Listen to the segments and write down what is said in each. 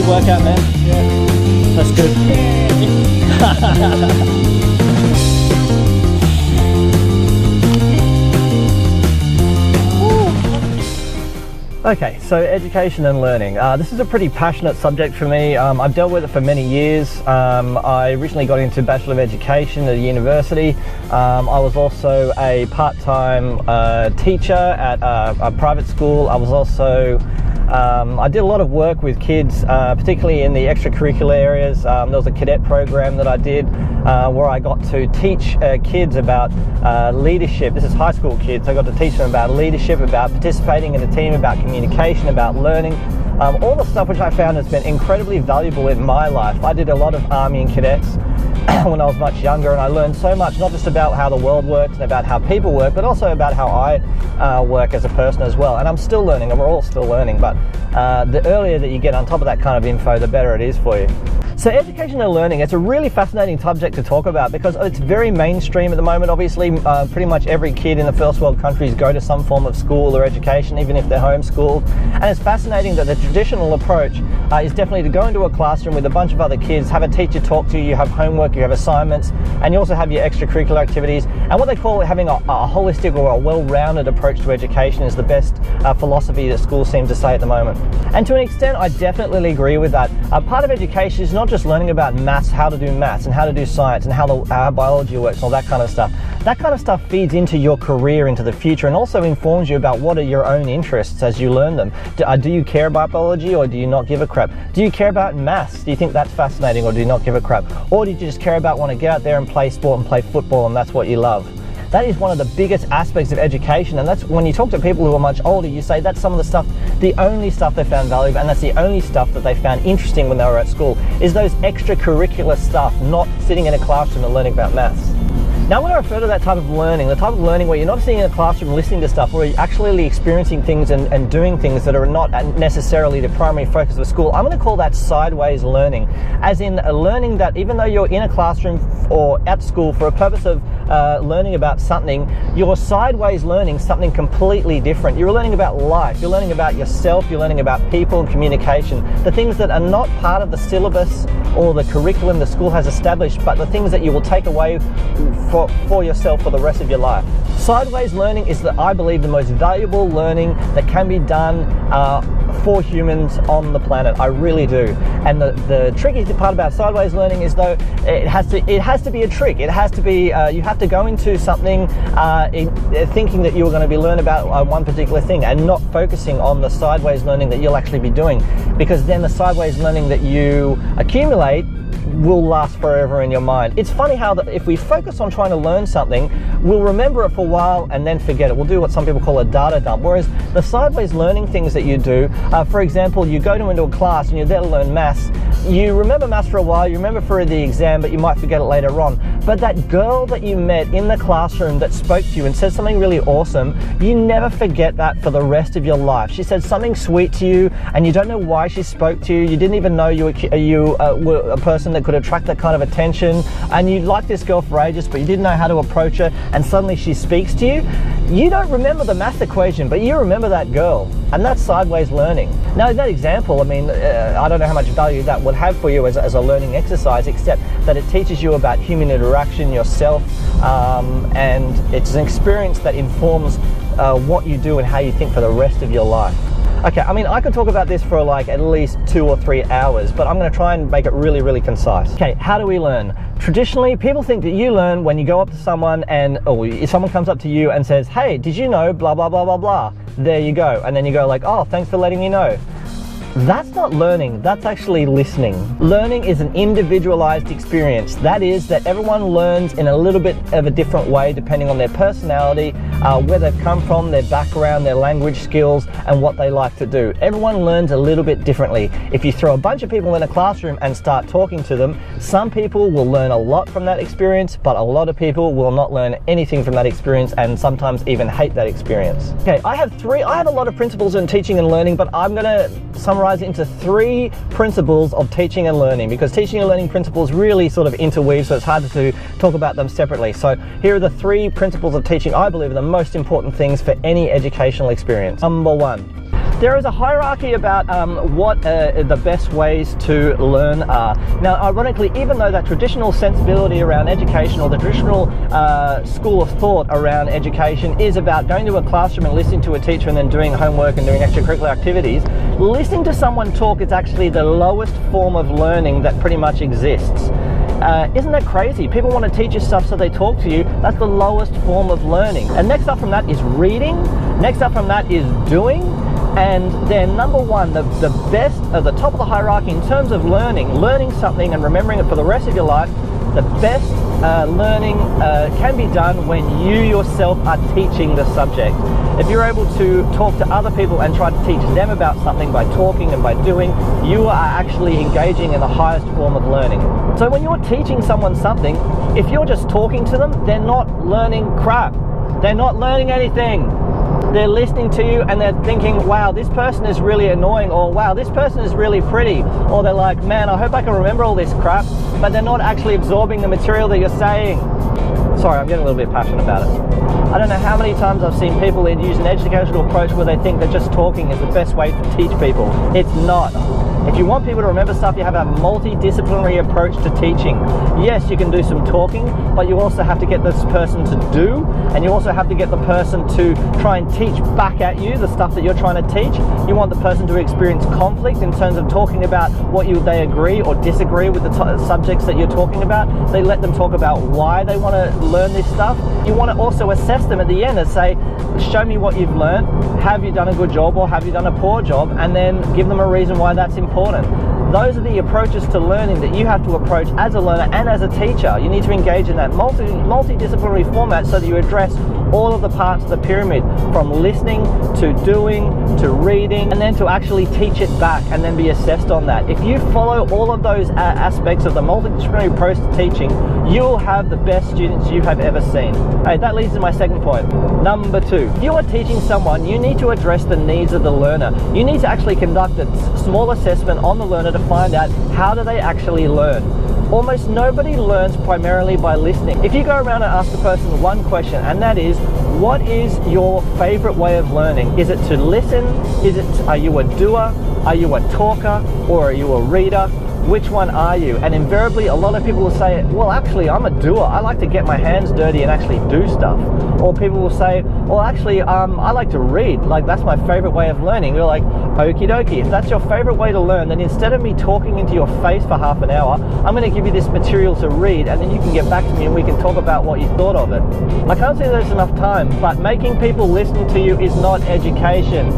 good workout, man. Yeah. That's good. Okay, so education and learning. This is a pretty passionate subject for me. I've dealt with it for many years. I recently got into Bachelor of Education at a university. I was also a part-time teacher at a private school. I was also I did a lot of work with kids, particularly in the extracurricular areas. There was a cadet program that I did where I got to teach kids about leadership. This is high school kids. I got to teach them about leadership, about participating in a team, about communication, about learning. All the stuff which I found has been incredibly valuable in my life. I did a lot of Army and cadets when I was much younger, and I learned so much, not just about how the world works and about how people work, but also about how I work as a person as well. And I'm still learning, and we're all still learning, but the earlier that you get on top of that kind of info, the better it is for you. So education and learning, it's a really fascinating subject to talk about because it's very mainstream at the moment. Obviously, pretty much every kid in the first world countries go to some form of school or education, even if they're homeschooled. And it's fascinating that the traditional approach is definitely to go into a classroom with a bunch of other kids, have a teacher talk to you, you have homework, you have assignments, and you also have your extracurricular activities. And what they call having a holistic or a well-rounded approach to education is the best philosophy that schools seem to say at the moment. And to an extent, I definitely agree with that. Part of education is not just learning about maths, how to do maths and how to do science and how biology works, all that kind of stuff. That kind of stuff feeds into your career, into the future, and also informs you about what are your own interests as you learn them. Do you care about biology or do you not give a crap? Do you care about maths? Do you think that's fascinating or do you not give a crap? Or do you just care about want to get out there and play sport and play football and that's what you love? That is one of the biggest aspects of education, and that's when you talk to people who are much older, you say that's some of the stuff, the only stuff they found valuable, and that's the only stuff that they found interesting when they were at school, is those extracurricular stuff, not sitting in a classroom and learning about maths. Now, when I refer to that type of learning, the type of learning where you're not sitting in a classroom listening to stuff, where you're actually experiencing things and doing things that are not necessarily the primary focus of school, I'm going to call that sideways learning. As in learning that even though you're in a classroom or at school for a purpose of learning about something, you're sideways learning something completely different. You're learning about life, you're learning about yourself, you're learning about people and communication, the things that are not part of the syllabus or the curriculum the school has established, but the things that you will take away for yourself for the rest of your life. Sideways learning is, I believe, the most valuable learning that can be done for humans on the planet. I really do. And the tricky part about sideways learning is, though, it has to be a trick. It has to be you have to go into something thinking that you're going to be learning about one particular thing and not focusing on the sideways learning that you'll actually be doing, because then the sideways learning that you accumulate will last forever in your mind. It's funny how if we focus on trying to learn something, we'll remember it for a while and then forget it. We'll do what some people call a data dump. Whereas the sideways learning things that you do, for example, you go into a class and you're there to learn maths. You remember maths for a while, you remember for the exam, but you might forget it later on. But that girl that you met in the classroom that spoke to you and said something really awesome, you never forget that for the rest of your life. She said something sweet to you and you don't know why she spoke to you. You didn't even know you were a person that could attract that kind of attention, and you liked this girl for ages, but you didn't know how to approach her, and suddenly she speaks to you. You don't remember the math equation, but you remember that girl, and that's sideways learning. Now, in that example, I mean, I don't know how much value that would have for you as a learning exercise, except that it teaches you about human interaction, yourself, and it's an experience that informs what you do and how you think for the rest of your life. Okay, I mean, I could talk about this for like at least 2 or 3 hours, but I'm going to try and make it really, really concise. Okay, how do we learn? Traditionally, people think that you learn when you go up to someone and, or if someone comes up to you and says, hey, did you know blah, blah, blah, blah, blah. There you go. And then you go like, oh, thanks for letting me know. That's not learning, that's actually listening. Learning is an individualized experience. That is that everyone learns in a little bit of a different way depending on their personality, where they've come from, their background, their language skills, and what they like to do. Everyone learns a little bit differently. If you throw a bunch of people in a classroom and start talking to them, some people will learn a lot from that experience, but a lot of people will not learn anything from that experience and sometimes even hate that experience. Okay, I have a lot of principles in teaching and learning, but I'm gonna summarize into 3 principles of teaching and learning, because teaching and learning principles really sort of interweave, so it's hard to talk about them separately. So here are the 3 principles of teaching I believe are the most important things for any educational experience. Number 1, There is a hierarchy about what the best ways to learn are. Now, ironically, even though that traditional sensibility around education, or the traditional school of thought around education is about going to a classroom and listening to a teacher and then doing homework and doing extracurricular activities, listening to someone talk is actually the lowest form of learning that pretty much exists. Isn't that crazy? People want to teach you stuff so they talk to you. That's the lowest form of learning. And next up from that is reading. Next up from that is doing. And then number one, the best, at the top of the hierarchy in terms of learning something and remembering it for the rest of your life, the best learning can be done when you yourself are teaching the subject. If you're able to talk to other people and try to teach them about something by talking and by doing, you are actually engaging in the highest form of learning. So when you're teaching someone something, if you're just talking to them, they're not learning crap. They're not learning anything. They're listening to you and they're thinking, wow, this person is really annoying, or wow, this person is really pretty, or they're like, man, I hope I can remember all this crap, but they're not actually absorbing the material that you're saying. Sorry, I'm getting a little bit passionate about it. I don't know how many times I've seen people use an educational approach where they think that just talking is the best way to teach people. It's not. If you want people to remember stuff, you have a multidisciplinary approach to teaching. Yes, you can do some talking, but you also have to get this person to do, and you also have to get the person to try and teach back at you the stuff that you're trying to teach. You want the person to experience conflict in terms of talking about what they agree or disagree with the subjects that you're talking about. They let them talk about why they want to learn this stuff. You want to also assess them at the end and say, show me what you've learned. Have you done a good job or have you done a poor job? And then give them a reason why that's important. Those are the approaches to learning that you have to approach as a learner and as a teacher. You need to engage in that multidisciplinary format so that you address all of the parts of the pyramid, from listening to doing to reading, and then to actually teach it back and then be assessed on that. If you follow all of those aspects of the multidisciplinary approach to teaching, you'll have the best students you have ever seen. Hey, that leads to my second point. Number two, if you are teaching someone, you need to address the needs of the learner. You need to actually conduct a small assessment on the learner to find out how do they actually learn. Almost nobody learns primarily by listening. If you go around and ask a person one question, and that is, what is your favorite way of learning? Is it to listen? Are you a doer? Are you a talker? Or are you a reader? Which one are you? And invariably, a lot of people will say, well, actually, I'm a doer. I like to get my hands dirty and actually do stuff. Or people will say, well, actually, I like to read. Like, that's my favorite way of learning. You're like, okie dokie. If that's your favorite way to learn, then instead of me talking into your face for half an hour, I'm going to give you this material to read, and then you can get back to me and we can talk about what you thought of it. I can't say there's enough time, but making people listen to you is not education.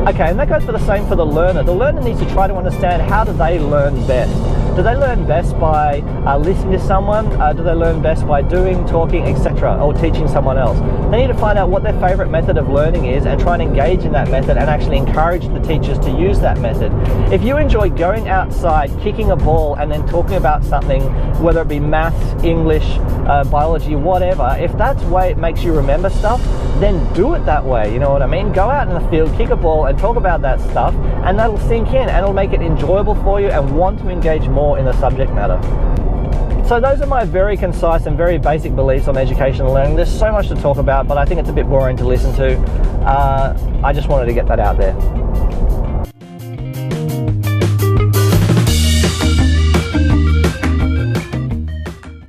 Okay, and that goes for the same for the learner. The learner needs to try to understand, how do they learn best? Do they learn best by listening to someone? Do they learn best by doing, talking, etc., or teaching someone else? They need to find out what their favorite method of learning is and try and engage in that method and actually encourage the teachers to use that method. If you enjoy going outside, kicking a ball, and then talking about something, whether it be maths, English, biology, whatever, if that's the way it makes you remember stuff, then do it that way, you know what I mean? Go out in the field, kick a ball, and talk about that stuff, and that'll sink in, and it'll make it enjoyable for you and want to engage more in the subject matter. So those are my very concise and very basic beliefs on education and learning. There's so much to talk about, but I think it's a bit boring to listen to. I just wanted to get that out there.